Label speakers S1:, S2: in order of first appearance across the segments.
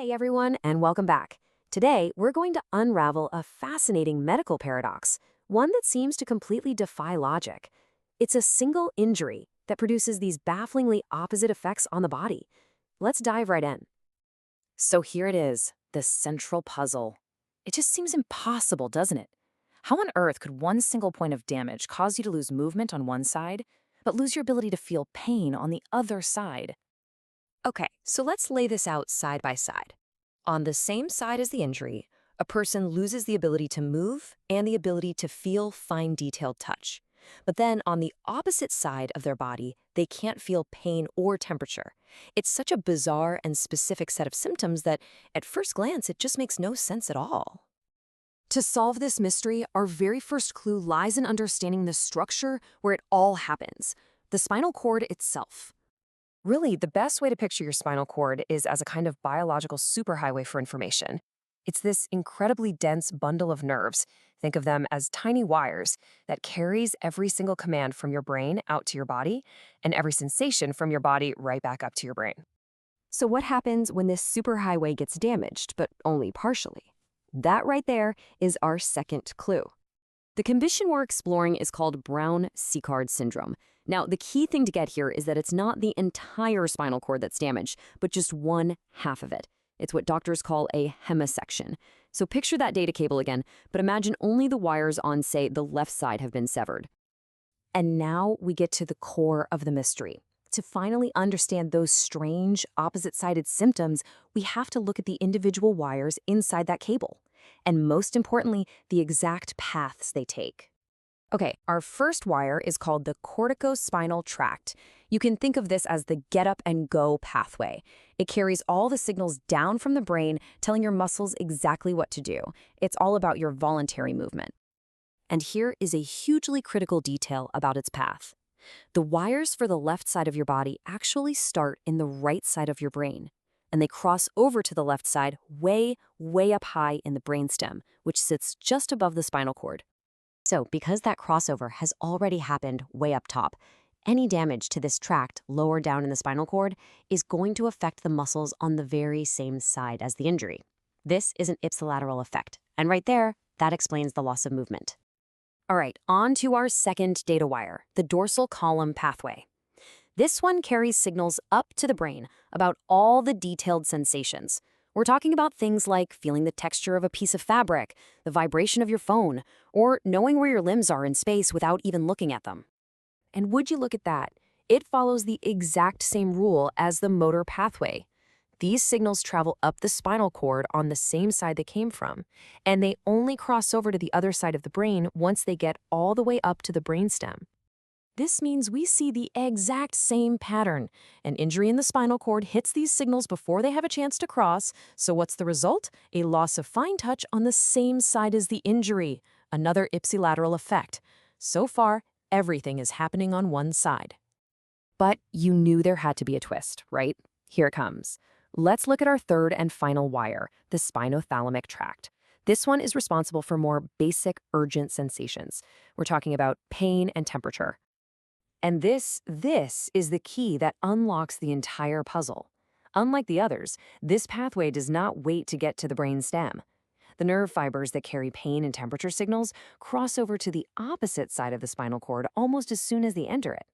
S1: Hey everyone, and welcome back. Today, we're going to unravel a fascinating medical paradox, one that seems to completely defy logic. It's a single injury that produces these bafflingly opposite effects on the body. Let's dive right in. So here it is, the central puzzle. It just seems impossible, doesn't it? How on earth could one single point of damage cause you to lose movement on one side, but lose your ability to feel pain on the other side? Okay, so let's lay this out side by side. On the same side as the injury, a person loses the ability to move and the ability to feel fine detailed touch. But then on the opposite side of their body, they can't feel pain or temperature. It's such a bizarre and specific set of symptoms that, at first glance, it just makes no sense at all. To solve this mystery, our very first clue lies in understanding the structure where it all happens, the spinal cord itself. Really, the best way to picture your spinal cord is as a kind of biological superhighway for information. It's this incredibly dense bundle of nerves, think of them as tiny wires, that carries every single command from your brain out to your body, and every sensation from your body right back up to your brain. So what happens when this superhighway gets damaged, but only partially? That right there is our second clue. The condition we're exploring is called Brown-Séquard syndrome. Now, the key thing to get here is that it's not the entire spinal cord that's damaged, but just one half of it. It's what doctors call a hemisection. So picture that data cable again, but imagine only the wires on, say, the left side have been severed. And now we get to the core of the mystery. To finally understand those strange, opposite-sided symptoms, we have to look at the individual wires inside that cable. And most importantly, the exact paths they take. Okay, our first wire is called the corticospinal tract. You can think of this as the get up and go pathway. It carries all the signals down from the brain, telling your muscles exactly what to do. It's all about your voluntary movement. And here is a hugely critical detail about its path. The wires for the left side of your body actually start in the right side of your brain, and they cross over to the left side way, way up high in the brainstem, which sits just above the spinal cord. So, because that crossover has already happened way up top, any damage to this tract lower down in the spinal cord is going to affect the muscles on the very same side as the injury. This is an ipsilateral effect, and right there, that explains the loss of movement. All right, on to our second data wire, the dorsal column pathway. This one carries signals up to the brain about all the detailed sensations. We're talking about things like feeling the texture of a piece of fabric, the vibration of your phone, or knowing where your limbs are in space without even looking at them. And would you look at that? It follows the exact same rule as the motor pathway. These signals travel up the spinal cord on the same side they came from, and they only cross over to the other side of the brain once they get all the way up to the brainstem. This means we see the exact same pattern. An injury in the spinal cord hits these signals before they have a chance to cross, so what's the result? A loss of fine touch on the same side as the injury, another ipsilateral effect. So far, everything is happening on one side. But you knew there had to be a twist, right? Here it comes. Let's look at our third and final wire, the spinothalamic tract. This one is responsible for more basic, urgent sensations. We're talking about pain and temperature. And this is the key that unlocks the entire puzzle. Unlike the others, this pathway does not wait to get to the brain stem. The nerve fibers that carry pain and temperature signals cross over to the opposite side of the spinal cord almost as soon as they enter it.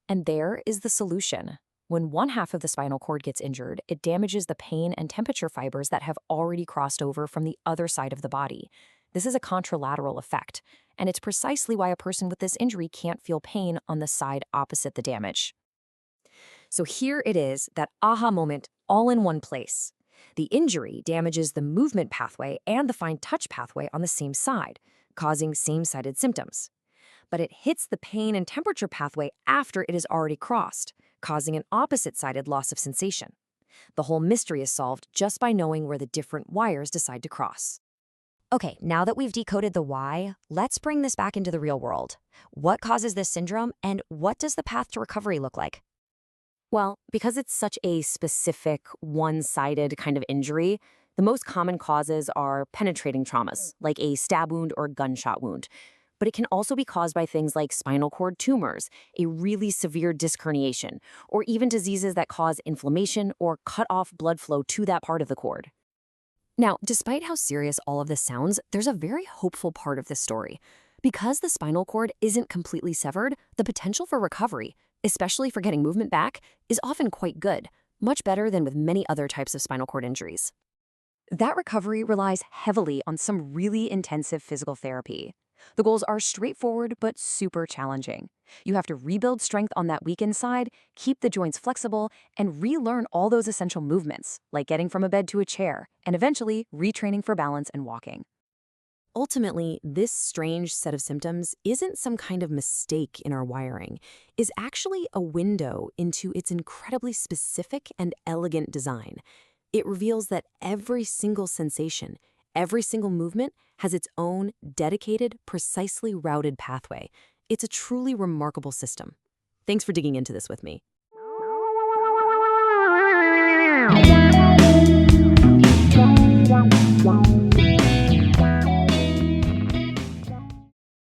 S1: And there is the solution. When one half of the spinal cord gets injured, it damages the pain and temperature fibers that have already crossed over from the other side of the body. This is a contralateral effect, and it's precisely why a person with this injury can't feel pain on the side opposite the damage. So here it is, that aha moment all in one place. The injury damages the movement pathway and the fine touch pathway on the same side, causing same-sided symptoms. But it hits the pain and temperature pathway after it is already crossed, causing an opposite-sided loss of sensation. The whole mystery is solved just by knowing where the different wires decide to cross. Okay, now that we've decoded the why, let's bring this back into the real world. What causes this syndrome, and what does the path to recovery look like? Well, because it's such a specific, one-sided kind of injury, the most common causes are penetrating traumas, like a stab wound or gunshot wound. but it can also be caused by things like spinal cord tumors, a really severe disc herniation, or even diseases that cause inflammation or cut off blood flow to that part of the cord. Now, despite how serious all of this sounds, there's a very hopeful part of this story. Because the spinal cord isn't completely severed, the potential for recovery, especially for getting movement back, is often quite good, much better than with many other types of spinal cord injuries. That recovery relies heavily on some really intensive physical therapy. The goals are straightforward but super challenging. You have to rebuild strength on that weakened side, keep the joints flexible, and relearn all those essential movements, like getting from a bed to a chair, and eventually retraining for balance and walking. Ultimately, this strange set of symptoms isn't some kind of mistake in our wiring, is actually a window into its incredibly specific and elegant design. It reveals that every single sensation, every single movement has its own dedicated, precisely routed pathway. It's a truly remarkable system. Thanks for digging into this with me.